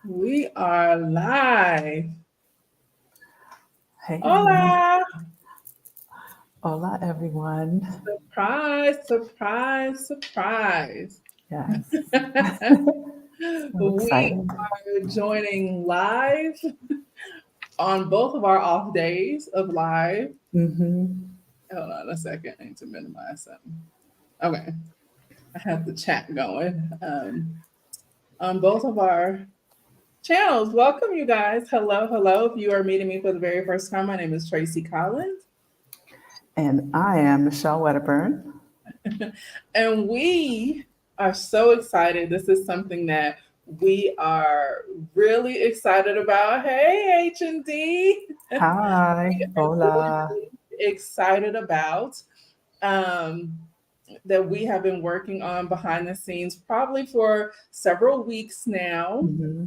We are live. Hey, Hola! hola everyone. Surprise, surprise, surprise. Yes, so We excited. are joining live on both of our off days of live. hmm Hold on a second. I need to minimize something. Okay. I have the chat going on both of our channels. Welcome, you guys. Hello, hello. If you are meeting me for the very first time, my name is Tracy Collins. And I am Michelle Wedderburn. And we are so excited. This is something that we are really excited about. Hey, H&D. Hi, hola. Excited about um, that we have been working on behind the scenes probably for several weeks now. hmm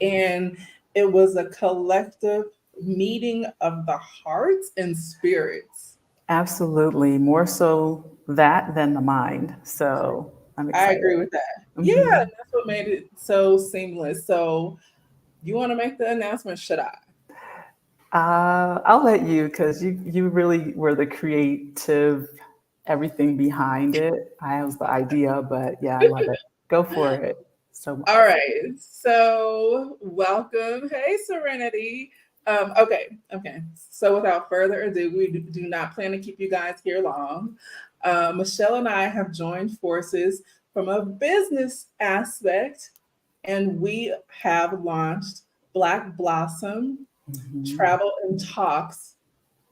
And it was a collective meeting of the hearts and spirits. Absolutely, more so that than the mind. So I'm I excited. agree with that. Yeah, hmm that's what made it so seamless. So, you want to make the announcement? Should I? I'll let you because you really were the creative, everything behind it. I was the idea, but yeah, I love it. Go for it. So All much. right. So, welcome. Hey, Serenity. Okay. So, without further ado, we do not plan to keep you guys here long. Michelle and I have joined forces from a business aspect, and we have launched Black Blossom hmm Travel and Talks.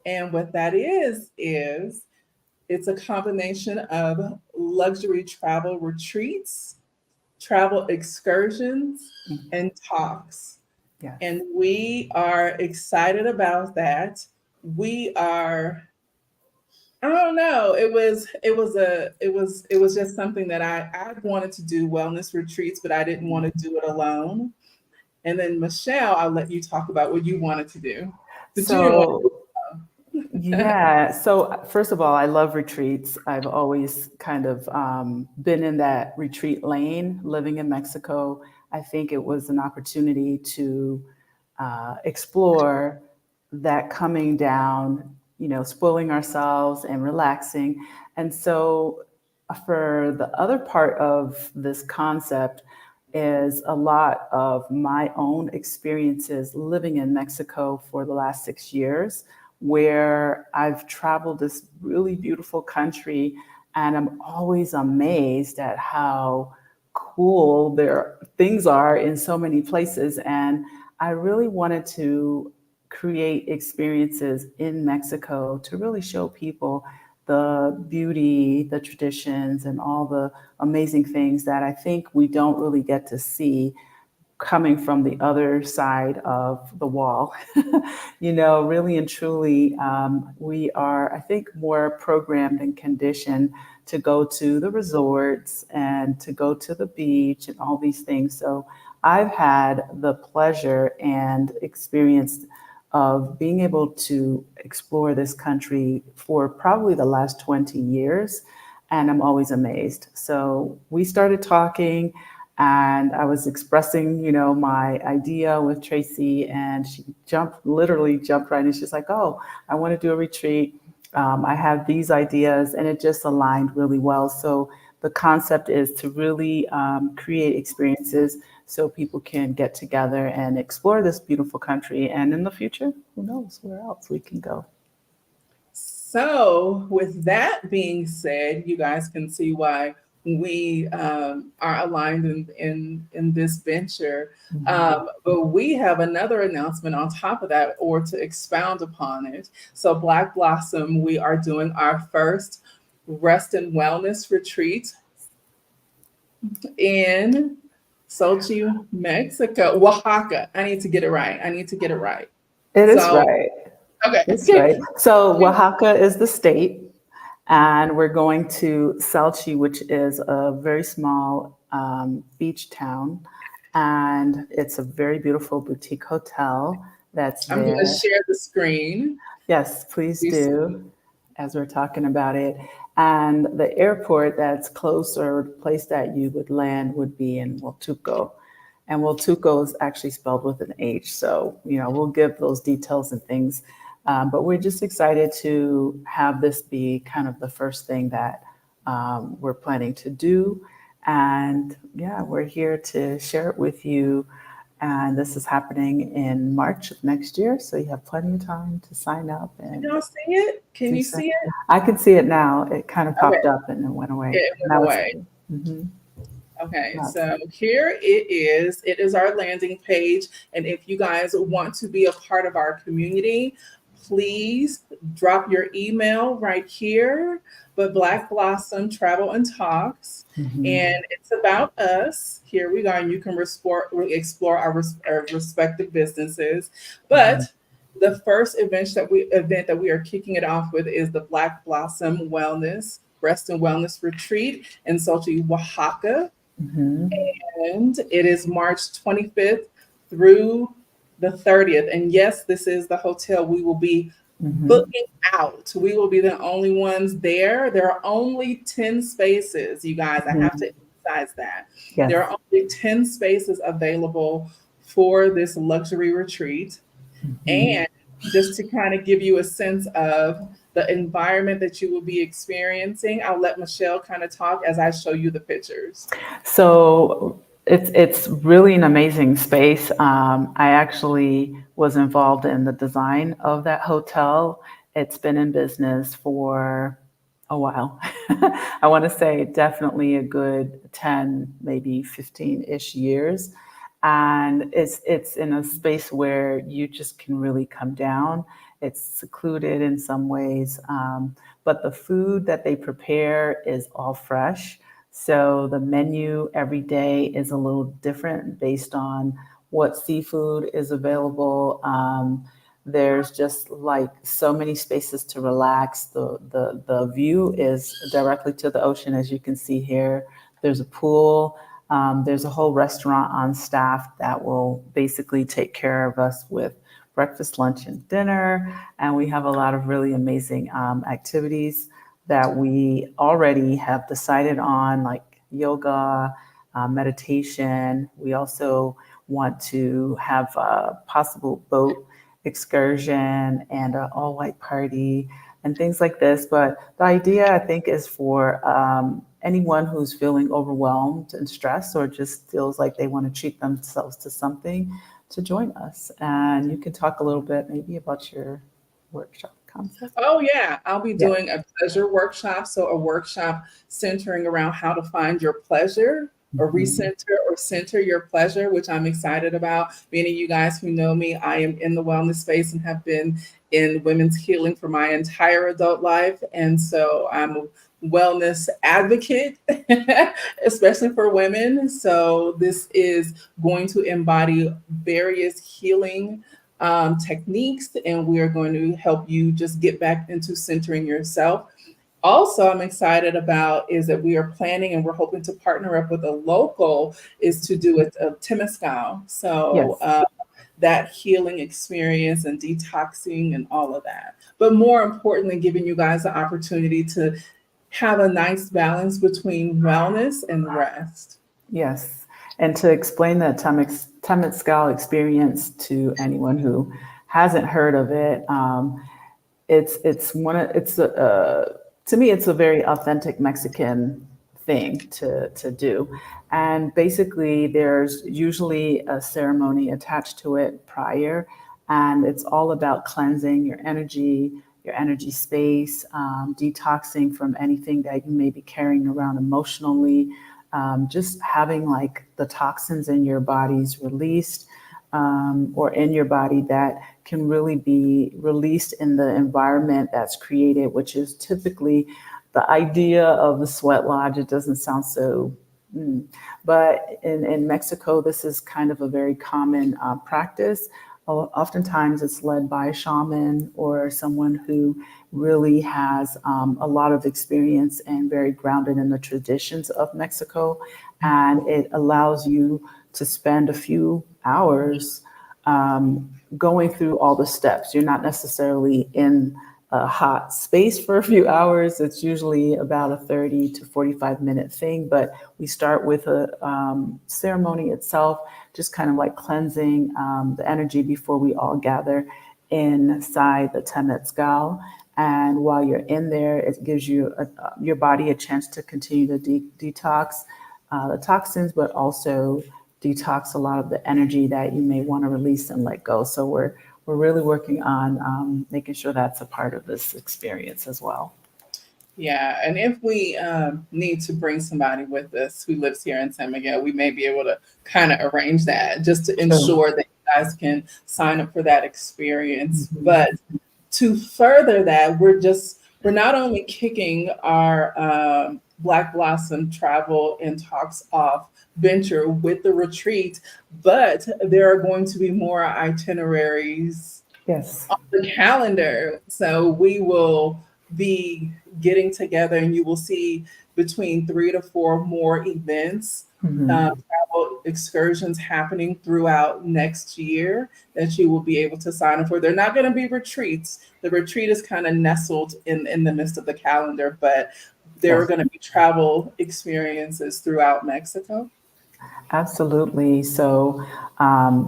And what that is it's a combination of luxury travel retreats, travel excursions, and talks. Yes. And we are excited about that. We are I don't know. It was just something that I wanted to do wellness retreats, but I didn't want to do it alone. And then Michelle, I'll let you talk about what you wanted to do. But you didn't want So yeah. So first of all, I love retreats. I've always kind of been in that retreat lane. Living in Mexico, I think it was an opportunity to explore that coming down, spoiling ourselves and relaxing. And so, for the other part of this concept, is a lot of my own experiences living in Mexico for the last 6 years, where I've traveled this really beautiful country, and I'm always amazed at how cool their things are in so many places. And I really wanted to create experiences in Mexico to really show people the beauty, the traditions, and all the amazing things that I think we don't really get to see coming from the other side of the wall. Really and truly, we are, I think, more programmed and conditioned to go to the resorts and to go to the beach and all these things. So I've had the pleasure and experience of being able to explore this country for probably the last 20 years. And I'm always amazed. So we started talking and I was expressing, my idea with Tracy, and she literally jumped right in. She's like, "Oh, I want to do a retreat. I have these ideas," and it just aligned really well. So the concept is to really create experiences so people can get together and explore this beautiful country. And in the future, who knows where else we can go. So, with that being said, you guys can see why we are aligned in this venture. Mhm. But we have another announcement on top of that, or to expound upon it. So, Black Blossom, we are doing our first rest and wellness retreat in Sochi, Mexico, Oaxaca. I need to get it right. I need to get it right. It is So, right. okay. It's right. So Oaxaca is the state, and we're going to Salchi, which is a very small beach town, and it's a very beautiful boutique hotel that's I'm going to there. share the screen. Yes, please You do, see. as we're talking about it. And the airport that's close or place that you would land would be in Huatuco. And Huatulco is actually spelled with an H. So, we'll give those details and things. But we're just excited to have this be kind of the first thing that we're planning to do. And yeah, we're here to share it with you. And this is happening in March of next year. So you have plenty of time to sign up Can and y'all see it? Can do you so. see it? I can see it now. It kind of Okay, popped up and then went away. it went Now it's away. mhm. Okay, Now so here it is. It is our landing page. And if you guys want to be a part of our community, please drop your email right here. But Black Blossom Travel and Talks. mhm. And it's about us. Here we go. And you can explore our respective businesses. But Mhm. the first event that we are kicking it off with is the Black Blossom Wellness Rest and Wellness Retreat in Sochi, Oaxaca. Mhm. And it is March 25th through the 30th. And yes, this is the hotel we will be Mhm. booking out. We will be the only ones there. There are only 10 spaces, you guys. I have Mhm. to emphasize that. There Yes. are only 10 spaces available for this luxury retreat. Mhm. And just to kind of give you a sense of the environment that you will be experiencing, I'll let Michelle kind of talk as I show you the pictures. So it's really an amazing space. I actually was involved in the design of that hotel. It's been in business for a while. I want to say definitely a good 10, maybe 15-ish years. And it's in a space where you just can really come down. It's secluded in some ways, but the food that they prepare is all fresh. So the menu every day is a little different based on what seafood is available. There's just like so many spaces to relax. The view is directly to the ocean, as you can see here. There's a pool. There's a whole restaurant on staff that will basically take care of us with breakfast, lunch, and dinner. And we have a lot of really amazing activities that we already have decided on, like yoga, meditation. We also want to have a possible boat excursion and an all white party and things like this. But the idea, I think, is for anyone who's feeling overwhelmed and stressed or just feels like they want to treat themselves to something to join us. And you can talk a little bit maybe about your workshop concept. Oh, yeah. I'll be Yeah. doing a pleasure workshop. So, a workshop centering around how to find your pleasure or Mhm. recenter or center your pleasure, which I'm excited about. Many of you guys who know me, I am in the wellness space and have been in women's healing for my entire adult life. And so, I'm a wellness advocate, especially for women. So, this is going to embody various healing techniques, and we are going to help you just get back into centering yourself. Also, I'm excited about is that we are planning and we're hoping to partner up with a local is to do a Temescal. So Yes. that healing experience and detoxing and all of that. But more importantly, giving you guys the opportunity to have a nice balance between wellness and rest. Yes. And to explain the Temescal experience to anyone who hasn't heard of it, to me it's a very authentic Mexican thing to do. And basically there's usually a ceremony attached to it prior, and it's all about cleansing your energy space, detoxing from anything that you may be carrying around emotionally, just having like the toxins in your bodies released, or in your body that can really be released in the environment that's created, which is typically the idea of the sweat lodge. It doesn't sound so, but in Mexico, this is kind of a very common practice. Oftentimes, it's led by a shaman or someone who really has a lot of experience and very grounded in the traditions of Mexico. And it allows you to spend a few hours going through all the steps. You're not necessarily in a hot space for a few hours. It's usually about a 30 to 45-minute thing, but we start with a ceremony itself, just kind of like cleansing the energy before we all gather inside the Temescal. And while you're in there, it gives you your body a chance to continue to detox the toxins, but also detox a lot of the energy that you may want to release and let go. So we're really working on making sure that's a part of this experience as well. Yeah, and if we need to bring somebody with us who lives here in San Miguel, we may be able to kind of arrange that just to ensure that you guys can sign up for that experience. Mhm. But to further that, we're not only kicking our Black Blossom Travel and Talks Off venture with the retreat, but there are going to be more itineraries Yes. on the calendar. So we will be getting together and you will see between 3 to 4 more events, Mhm. travel excursions happening throughout next year that you will be able to sign up for. They're not going to be retreats. The retreat is kind of nestled in the midst of the calendar, but there are Yes. going to be travel experiences throughout Mexico. Absolutely. So,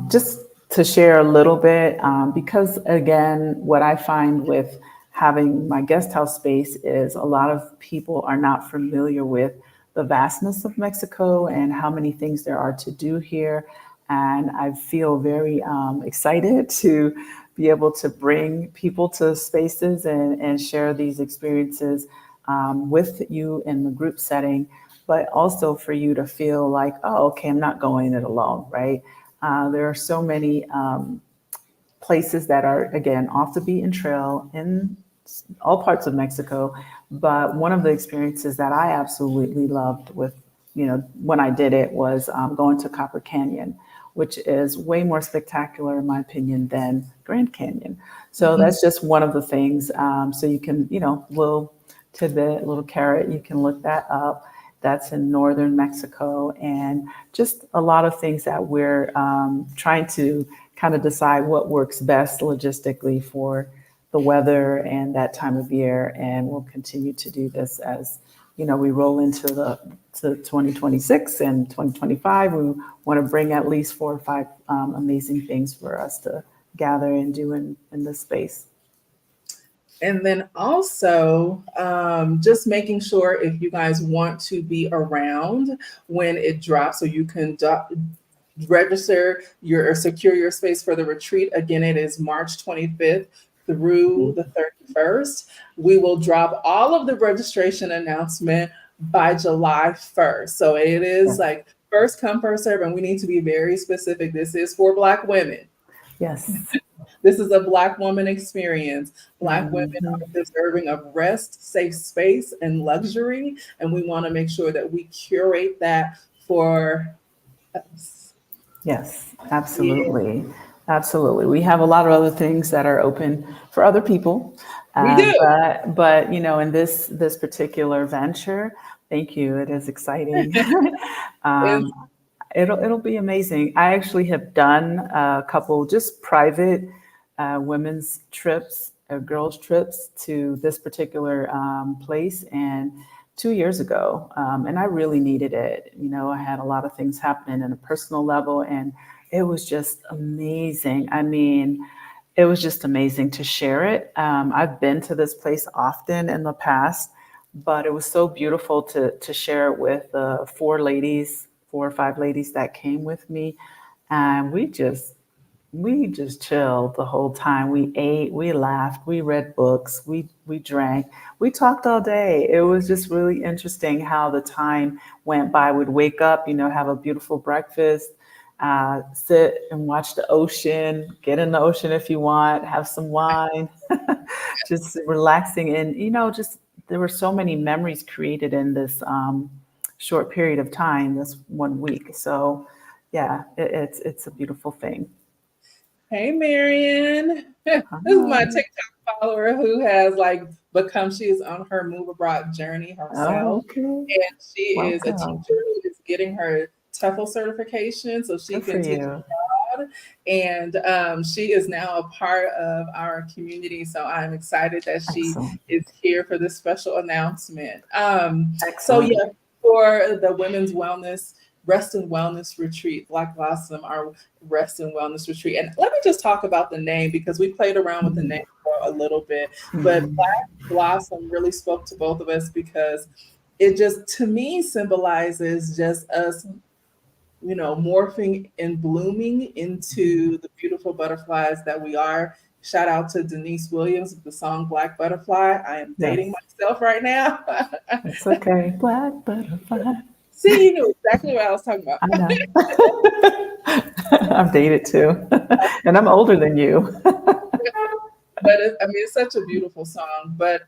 just to share a little bit, because again, what I find with having my guest house space is a lot of people are not familiar with the vastness of Mexico and how many things there are to do here. And I feel very excited to be able to bring people to spaces and share these experiences with you in the group setting, but also for you to feel like, oh, okay, I'm not going it alone, right? There are so many places that are, again, off the beaten trail in all parts of Mexico. But one of the experiences that I absolutely loved with, when I did it was going to Copper Canyon, which is way more spectacular, in my opinion, than Grand Canyon. So that's just one of the things. So you can, little tidbit, little carrot, you can look that up. That's in northern Mexico, and just a lot of things that we're trying to kind of decide what works best logistically for the weather and that time of year. And we'll continue to do this as we roll into to 2026 and 2025. We want to bring at least 4 or 5 amazing things for us to gather and do in this space. And then also just making sure if you guys want to be around when it drops so you can register or secure your space for the retreat. Again, it is March 25th through the 31st. We will drop all of the registration announcement by July 1st. So it is like first come, first serve, and we need to be very specific. This is for Black women. Yes. This is a Black woman experience. Black women are deserving of rest, safe space, and luxury. And we want to make sure that we curate that for us. Yes, absolutely. Yeah. Absolutely. We have a lot of other things that are open for other people. We do. But in this particular venture, thank you. It is exciting. It'll be amazing. I actually have done a couple just private women's trips, girls' trips to this particular place, and 2 years ago, and I really needed it. I had a lot of things happening in a personal level, and it was just amazing. I mean, it was just amazing to share it. I've been to this place often in the past, but it was so beautiful to share it with the 4 or 5 ladies that came with me, and we just chilled the whole time. We ate, we laughed, we read books, we drank, we talked all day. It was just really interesting how the time went by. We'd wake up, have a beautiful breakfast, sit and watch the ocean, get in the ocean if you want, have some wine, just relaxing. And, just there were so many memories created in this short period of time, this 1 week. So yeah, it's a beautiful thing. Hey, Marion. This is my TikTok follower who has she is on her Move Abroad journey herself. Okay. And she is a teacher who is getting her TEFL certification so she can teach abroad. and she is now a part of our community. So I'm excited that she Excellent. is here for this special announcement. So Excellent. yeah, for the Women's Wellness Rest and Wellness Retreat, Black Blossom, our Rest and Wellness Retreat. And let me just talk about the name because we played around with the name for a little bit, but Mhm. Black Blossom really spoke to both of us because it just, to me, symbolizes just us, morphing and blooming into the beautiful butterflies that we are. Shout out to Denise Williams with the song Black Butterfly. I am dating Yes, myself right now. it's okay. Black butterfly. See, you knew exactly what I was talking about. I know. I'm dated too, and I'm older than you. But it's such a beautiful song. But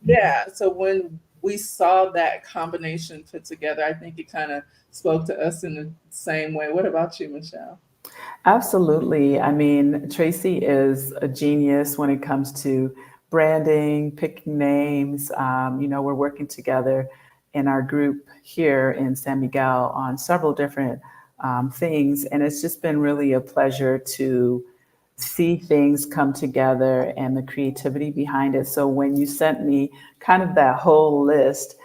yeah, so when we saw that combination put together, I think it kind of spoke to us in the same way. What about you, Michelle? Absolutely. I mean, Tracy is a genius when it comes to branding, picking names. We're working together in our group here in San Miguel on several different things. And it's just been really a pleasure to see things come together and the creativity behind it. So when you sent me kind of that whole list,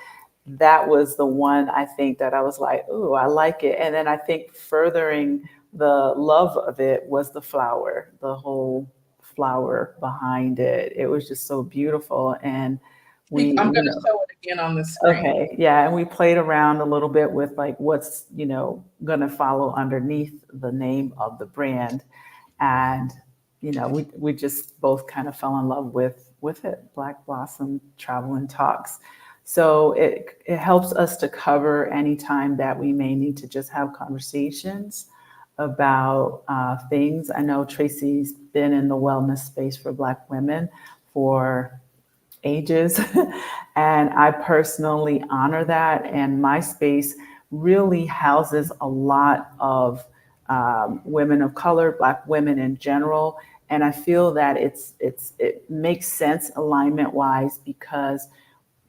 that was the one I think that I was like, "Ooh, I like it." And then I think furthering the love of it was the flower, the whole flower behind it. It was just so beautiful. And we, I'm going to show it again on the screen. okay, yeah, and we played around a little bit with like what's, going to follow underneath the name of the brand. And, we just both kind of fell in love with it, Black Blossom Travel and Talks. So it helps us to cover any time that we may need to just have conversations about things. I know Tracy's been in the wellness space for Black women for ages. And I personally honor that. And my space really houses a lot of women of color, Black women in general. And I feel that it makes sense alignment wise because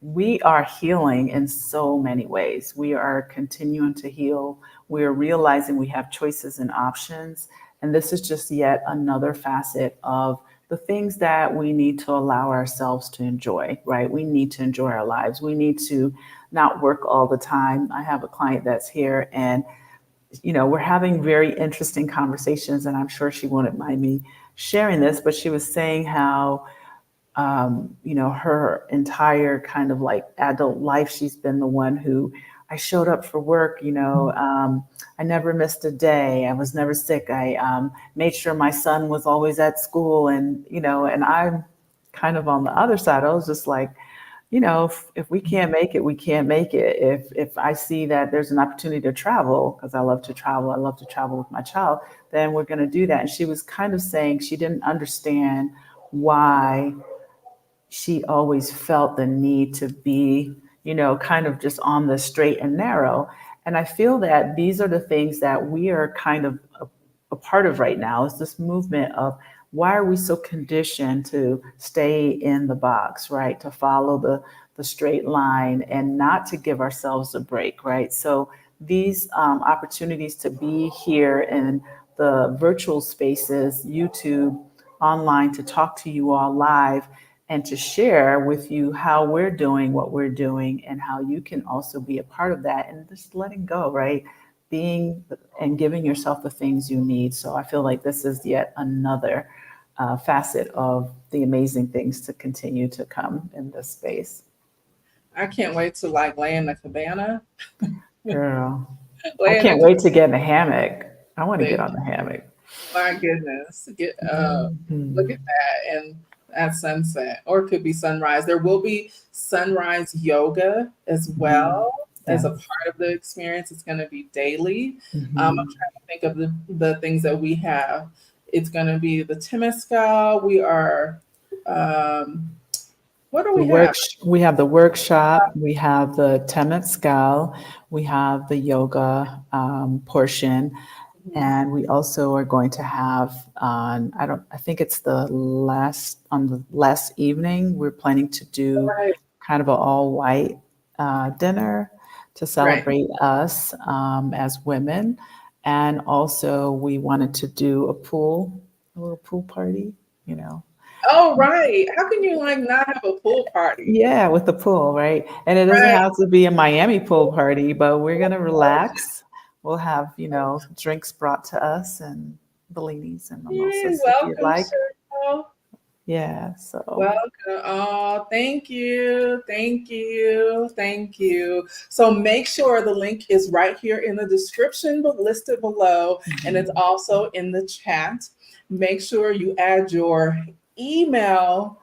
we are healing in so many ways. We are continuing to heal. We are realizing we have choices and options. And this is just yet another facet of the things that we need to allow ourselves to enjoy, right? We need to enjoy our lives. We need to not work all the time. I have a client that's here and, we're having very interesting conversations, and I'm sure she wouldn't mind me sharing this, but she was saying how her entire kind of like adult life, she's been the one who I showed up for work, I never missed a day. I was never sick. I made sure my son was always at school. And, and I'm kind of on the other side. I was just like, if we can't make it, we can't make it. If I see that there's an opportunity to travel, because I love to travel with my child, then we're going to do that. And she was kind of saying she didn't understand why she always felt the need to be, kind of just on the straight and narrow. And I feel that these are the things that we are kind of a part of right now is this movement of why are we so conditioned to stay in the box, right? To follow the straight line and not to give ourselves a break, right? So these opportunities to be here in the virtual spaces, YouTube, online, to talk to you all live and to share with you how we're doing what we're doing and how you can also be a part of that and just letting go, right? Being and giving yourself the things you need. So I feel like this is yet another facet of the amazing things to continue to come in this space. I can't wait to like lay in the cabana. Girl, I Lay in can't the wait to get in the hammock. I want to get cabana. on the hammock. My goodness. Look Mhm. at that. And at sunset, or it could be sunrise. There will be sunrise yoga as Mhm. well as a Yes. part of the experience. It's going to be daily. I'm Mhm. trying to think of the things that we have. It's going to be the Temescal. We are, what do The we have? we have the workshop, we have the Temescal, we have the yoga portion, Mhm. and we also are going to have on I think it's on the last evening, we're planning to do Right, kind of an all white dinner to right. celebrate us as women. And also we wanted to do a little pool party, you know. Oh, right. How can you like not have a pool party? Yeah, with the pool, right? And it doesn't Right. have to be a Miami pool party, but we're gonna relax. We'll have, drinks brought to us and bellinis and Yeah, mimosas if you'd welcome, like. Cheryl. Yeah, so Welcome. Oh, thank you. Thank you. Thank you. So make sure the link is right here in the description, but listed below, and it's also in the chat. Make sure you add your email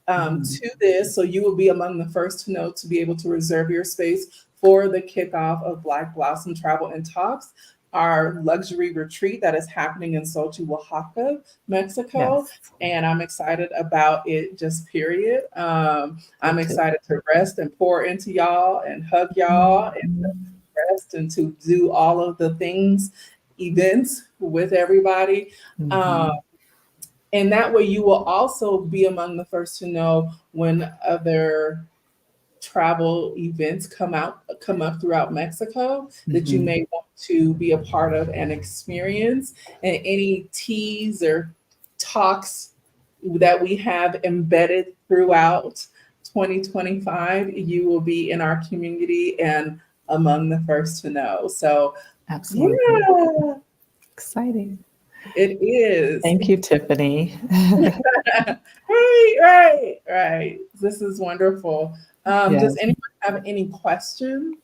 to this so you will be among the first to know to be able to reserve your space for the kickoff of Black Blossom Travel and Talks, our luxury retreat that is happening in Xochitl, Oaxaca, Mexico. yes, And I'm excited about it, just period. me I'm too. excited to rest and pour into y'all and hug y'all and Mhm. rest and to do all of the things, events with everybody. Um, Mhm. and that way you will also be among the first to know when other travel events come up throughout Mexico that you Mhm. may want to be a part of and experience, and any teas or talks that we have embedded throughout 2025, you will be in our community and among the first to know. So Absolutely. yeah, Exciting. it is. Thank you, Tiffany. Right. This is wonderful. Does Yes, anyone have any questions?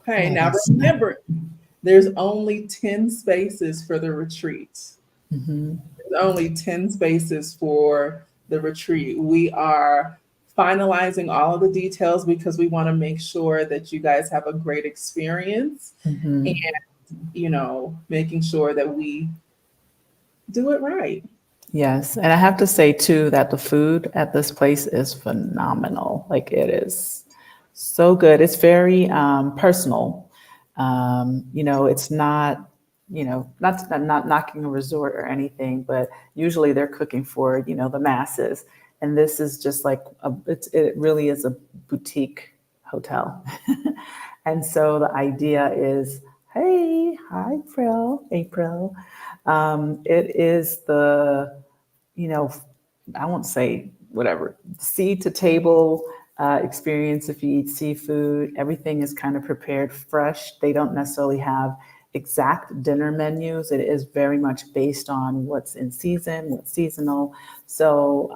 Okay, let now us know. remember, there's only 10 spaces for the retreat. Mhm. There's only 10 spaces for the retreat. We are finalizing all of the details because we want to make sure that you guys have a great experience and, Mhm. making sure that we do it right. Yes, and I have to say too that the food at this place is phenomenal. Like it is so good. It's very personal. It's not, not knocking a resort or anything, but usually they're cooking for, the masses. And this is just like it really is a boutique hotel. And so the idea is, hey, hi, April. It is you know, I won't say whatever, seed to table experience. If you eat seafood, everything is kind of prepared fresh. They don't necessarily have exact dinner menus. It is very much based on what's in season, what's seasonal. So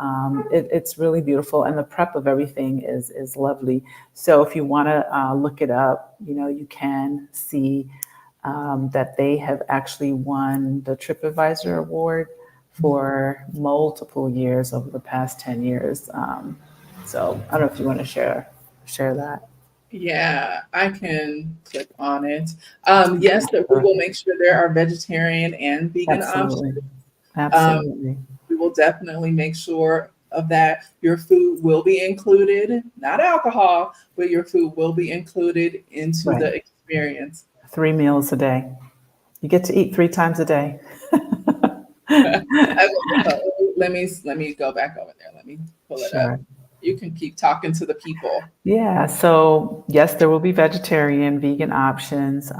it's really beautiful, and the prep of everything is lovely. So if you want to look it up, you can see that they have actually won the TripAdvisor Award for multiple years over the past 10 years. So I don't know if you want to share that. Yeah, I can click on it. Yes, that we Sure. will make sure there are vegetarian and vegan options. Absolutely. Um, Absolutely. we will definitely make sure of that. Your food will be included, not alcohol, but your food will be included into Right. the experience. 3 meals a day. You get to eat 3 times a day. Let me go back over there. Let me pull it up. Sure. You can keep talking to the people. Yeah, so yes, there will be vegetarian, vegan options. They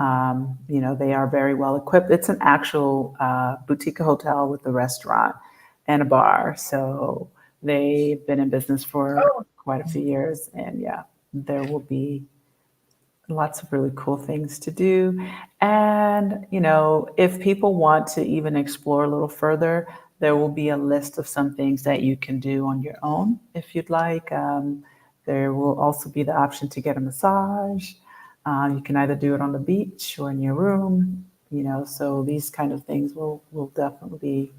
are very well equipped. It's an actual boutique hotel with a restaurant and a bar. So they've been in business for Oh, quite a few years. And yeah, there will be lots of really cool things to do. And, if people want to even explore a little further, there will be a list of some things that you can do on your own if you'd like. There will also be the option to get a massage. You can either do it on the beach or in your room, so these kind of things will definitely be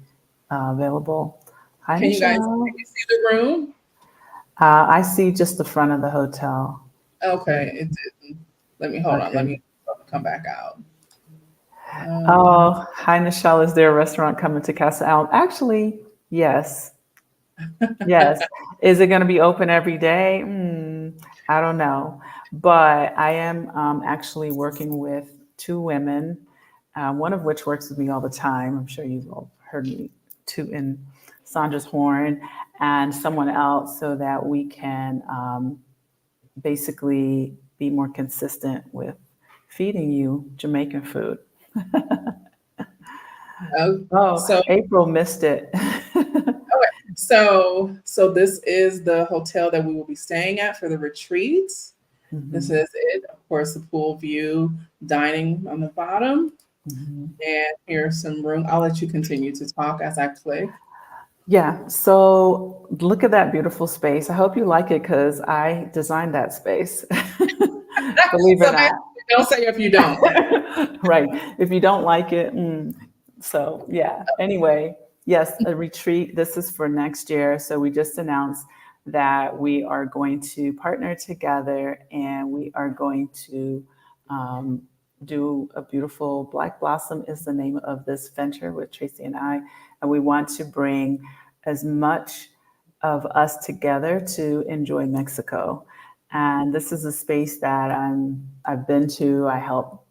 available. Hi, can Michelle. you see the room? I see just the front of the hotel. Okay, it didn't. Let me hold on. Let Okay. me come back out. Oh, hi, Michelle. Is there a restaurant coming to Casa Alm? Actually, yes. Yes. Is it going to be open every day? I don't know. But I am actually working with two women, one of which works with me all the time. I'm sure you've all heard me toot in Sandra's horn, and someone else so that we can basically be more consistent with feeding you Jamaican food. So, Oh, April missed it. so this is the hotel that we will be staying at for the retreat. This Mhm, is it. Of course, the pool view, dining on the bottom, mhm. and here's some room. I'll let you continue to talk as I click. Yeah, so look at that beautiful space. I hope you like it because I designed that space. Believe it or So not. basically, don't say if you don't. Right. If you don't like it, so yeah. Anyway, yes, a retreat. This is for next year. So we just announced that we are going to partner together and we are going to um, do a beautiful Black Blossom is the name of this venture with Tracy and I. And we want to bring as much of us together to enjoy Mexico. And this is a space that I've been to. I helped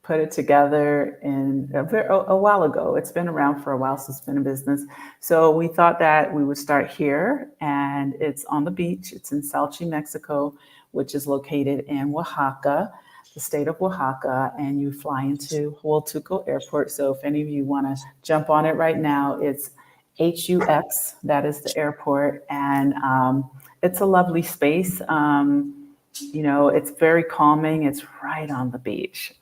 put it together a while ago. It's been around for a while, so it's been in business. So we thought that we would start here, and it's on the beach. It's in Salchi, Mexico, which is located in Oaxaca, the state of Oaxaca, and you fly into Hualtuco Airport. So if any of you want to jump on it right now, it's HUX, that is the airport, and it's a lovely space. It's very calming. It's right on the beach.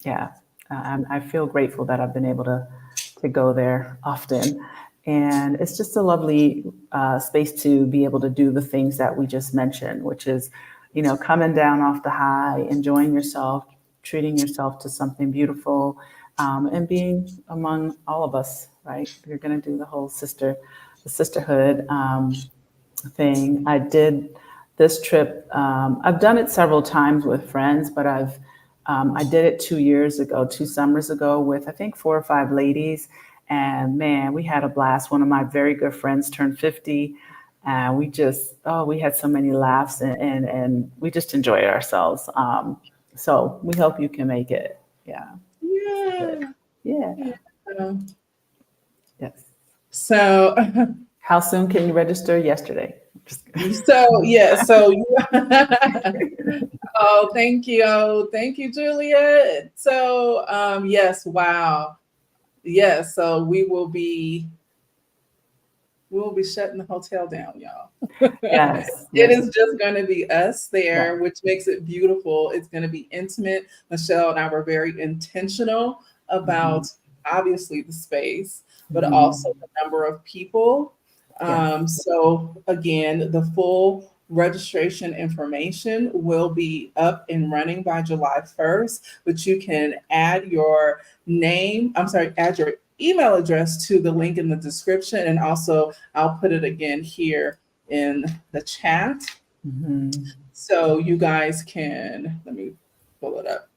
Yeah, I feel grateful that I've been able to go there often. And it's just a lovely space to be able to do the things that we just mentioned, which is, coming down off the high, enjoying yourself, treating yourself to something beautiful, and being among all of us, right? You're going to do the sisterhood thing. I did this trip. I've done it several times with friends, but I did it 2 years ago, 2 summers ago, with I think 4 or 5 ladies, and man, we had a blast. One of my very good friends turned 50, and we had so many laughs, and we just enjoyed ourselves. So we hope you can make it. Yeah, good. Yeah. Yeah. Yeah. Yes. So, How soon can you register? Yesterday. Just kidding. so yeah. So you. Oh, thank you. Oh, thank you, Julia. So, yes. Wow. Yes. So we will be shutting the hotel down, y'all. Yes. It Yes. is just going to be us Yeah. there, which makes it beautiful. It's going to be intimate. Michelle and I were very intentional Mhm. about obviously the space, but Mhm. also the number of people. Yes. So, again, the full registration information will be up and running by July 1st, but you can add your add your email address to the link in the description. And also, I'll put it again here in the chat. Mhm. So you guys can, let me pull it up.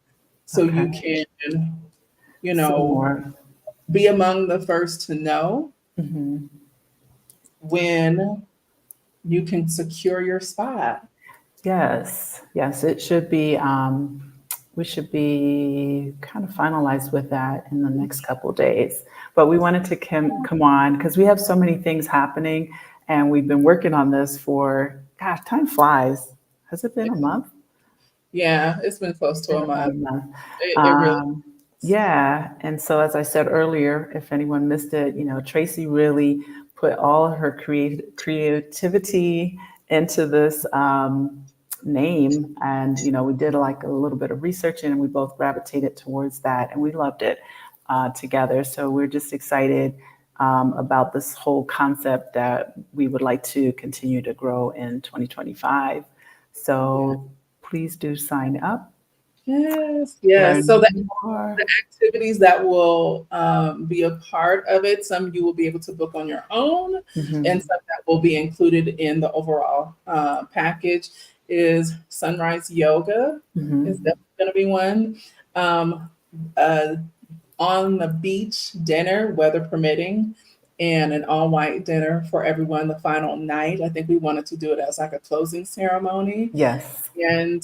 So Okay. you can, you Some know, more. be among the first to know Mhm. when you can secure your spot. Yes. Yes. It should be. We should be kind of finalized with that in the next couple of days. But we wanted to come on because we have so many things happening, and we've been working on this for. Gosh, time flies. Has it been a month? Yeah, it's been close It's to been a about month. a month. It really Um, yeah, and so as I said earlier, if anyone missed it, Tracy really put all her creativity into this name, and we did like a little bit of research, and we both gravitated towards that, and we loved it together. So we're just excited about this whole concept that we would like to continue to grow in 2025. yeah. So please do sign up, Yes, yes. So learn the more. activities that will be a part of it, some you will be able to book on your own, and Mhm, some that will be included in the overall package is sunrise yoga is mhm. definitely going to be one. Um, uh, on the beach dinner, weather permitting, and an all white dinner for everyone the final night. I think we wanted to do it as like a closing ceremony. Yes, And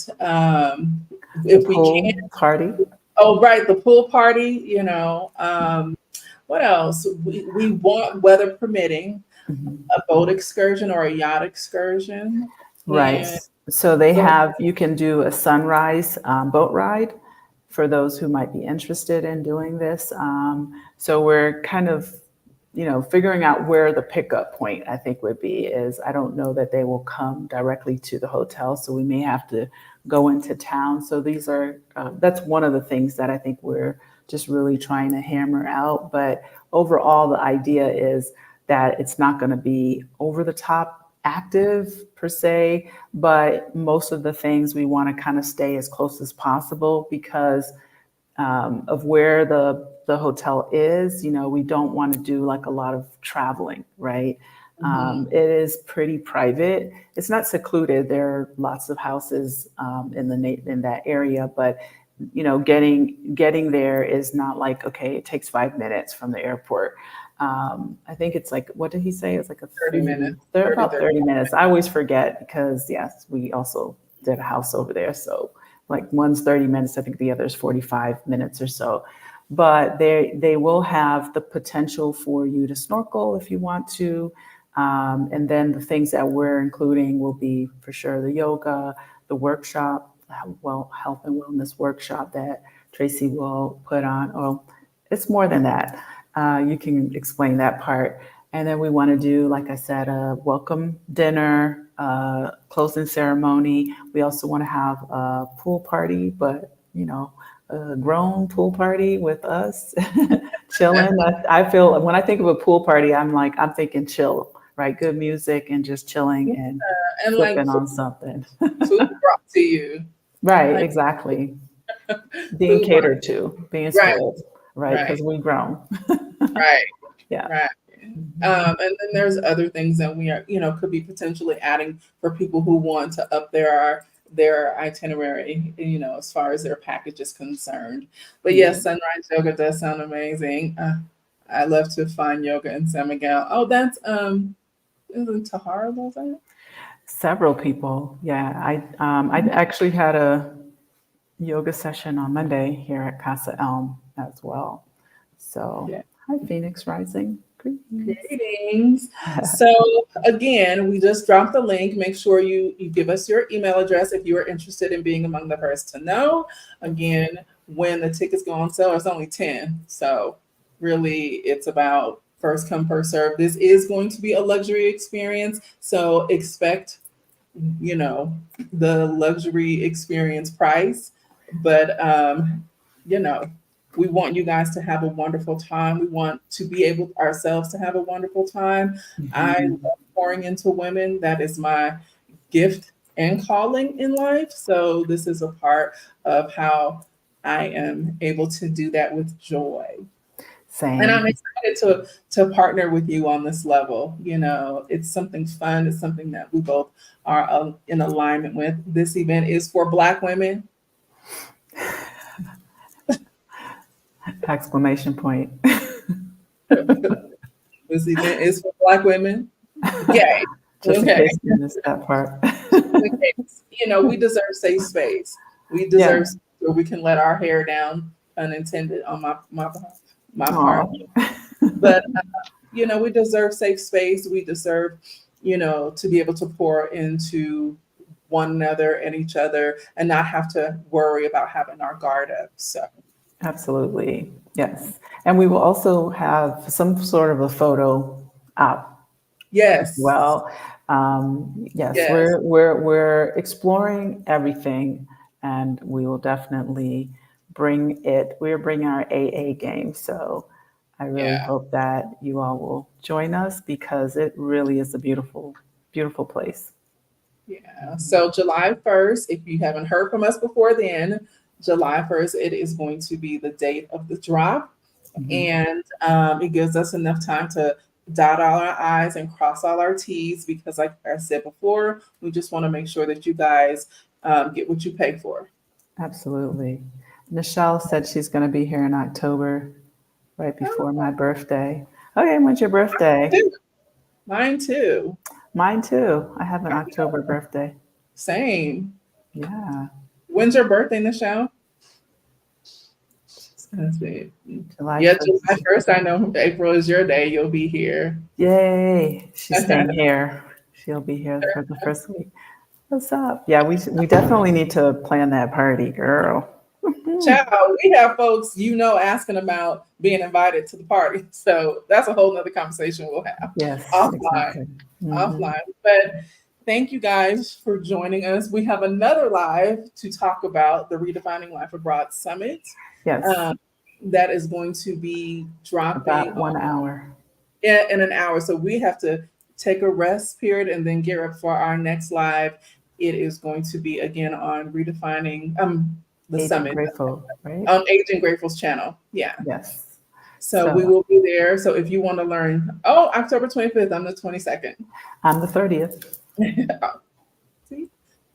the if we can, pool party. oh, right, the pool party. What else? We want, weather permitting, Mhm. a boat excursion or a yacht excursion. Right. And So they So have, you can do a sunrise boat ride for those who might be interested in doing this. So we're kind of, figuring out where the pickup point I think would be is I don't know that they will come directly to the hotel. So we may have to go into town. So these are, that's one of the things that I think we're just really trying to hammer out. But overall, the idea is that it's not going to be over the top active per se, but most of the things we want to kind of stay as close as possible because of where the hotel is. We don't want to do like a lot of traveling, right? It is pretty private. It's not secluded. There are lots of houses in that area, but getting there is not like, okay, it takes 5 minutes from the airport. I think it's like, what did he say? It's like 30 minutes, they're 30, about 30. 30 minutes. I always forget because yes, we also did a house over there. So like one's 30 minutes, I think the other's 45 minutes or so. But they will have the potential for you to snorkel if you want to. And then the things that we're including will be for sure the yoga, the workshop, health and wellness workshop that Tracy will put on. Oh, it's more than that. You can explain that part. And then we want to do, like I said, a welcome dinner, closing ceremony. We also want to have a pool party, but a grown pool party with us chilling. I feel when I think of a pool party, I'm thinking chill, right? Good music and just chilling and And like sipping on something. food brought to you. Right, Like exactly. Being food brought. catered to, being Right, spoiled, right? right, Because we grown. right, Yeah. right. Mhm. And then there's other things that we are, could be potentially adding for people who want to up their itinerary, as far as their package is concerned. But Yeah. yes, sunrise yoga does sound amazing. I love to find yoga in San Miguel. Oh, that's isn't Tahara was that? Several people. Yeah. I actually had a yoga session on Monday here at Casa Elm as well. So, Yeah. hi, Phoenix Rising. Greetings. Greetings. So again, we just dropped the link. Make sure you give us your email address if you are interested in being among the first to know. Again, when the tickets go on sale, it's only 10. So really it's about first come, first serve. This is going to be a luxury experience. So expect, the luxury experience price. But you know, we want you guys to have a wonderful time. We want to be able ourselves to have a wonderful time. I Mhm. love pouring into women. That is my gift and calling in life. So this is a part of how I am able to do that with joy. And I'm Same. excited to partner with you on this level. It's something fun. It's something that we both are in alignment with. This event is for Black women. Exclamation point. This event is for Black women. Yay. Just in Okay. case you missed that part. Just in case. We deserve safe space. We Yeah. deserve space where we can let our hair down, unintended on my part. Oh, But we deserve safe space. We deserve, to be able to pour into one another and each other and not have to worry about having our guard up. So absolutely. Yes. And we will also have some sort of a photo op as yes, well. Yes, yes, we're exploring everything, and we will definitely bring it. We're bringing our AA game, so I really yeah. hope that you all will join us because it really is a beautiful, beautiful place. Yeah. So July 1st, if you haven't heard from us before then, July 1st, it is going to be the date of the drop. Mhm. And it gives us enough time to dot all our I's and cross all our T's because, like I said before, we just want to make sure that you guys get what you pay for. Absolutely. Michelle said she's going to be here in October, right before my birthday. Okay, when's your birthday? Mine too. Mine too. I have an October birthday. Same. Yeah. When's your birthday, Nichelle? Let's see. July Yeah, 1st. July 1st. I know April is your day. You'll be here. Yay. She's staying here. She'll be here for the first week. What's up? Yeah, we definitely need to plan that party, girl. Child, we have folks, asking about being invited to the party. So that's a whole nother conversation we'll have Yes, offline. exactly. Mhm. Offline. But thank you guys for joining us. We have another live to talk about the Redefining Life Abroad Summit. Yes, That is going to be dropping about 1 hour. in an hour. So we have to take a rest period and then gear up for our next live. It is going to be again on redefining the Aging summit Grateful, right? on Aging Grateful's channel. Yeah. Yes. So we will be there. So if you want to learn, October 25th, I'm the 22nd. I'm the 30th. See?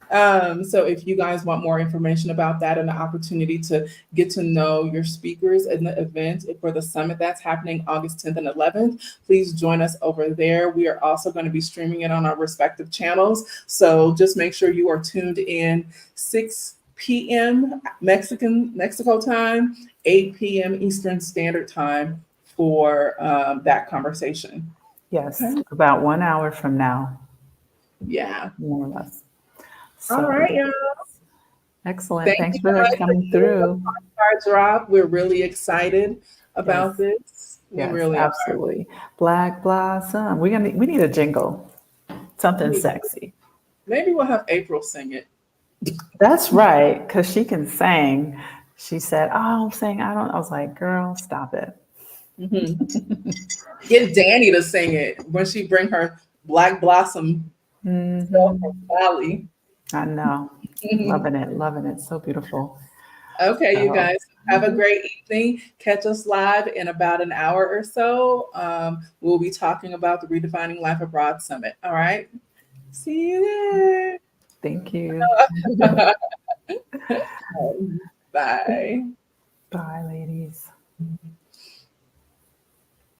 So if you guys want more information about that and the opportunity to get to know your speakers in the event for the summit that's happening August 10th and 11th, please join us over there. We are also going to be streaming it on our respective channels. So just make sure you are tuned in 6 p.m. Mexico time, 8 p.m. Eastern Standard Time for that conversation. Yes, Okay. about 1 hour from now, Yeah. more or less. All So, right, y'all. excellent. Thank Thanks you for guys coming for through. our drop. We're really excited about Yes. this. We Yes, really are. absolutely. Black Blossom. We need a jingle, something sexy. Maybe we'll have April sing it. That's right, because she can sing. She said, "Oh, I'm saying I don't." I was like, "Girl, stop it." Get Danny to sing it when she bring her Black Blossom stuff from Valley. I know, loving it. So beautiful. Okay, you So, guys have a great evening. Catch us live in about an hour or so. We'll be talking about the Redefining Life Abroad Summit. All right. See you thank you. there. Bye. Bye, ladies.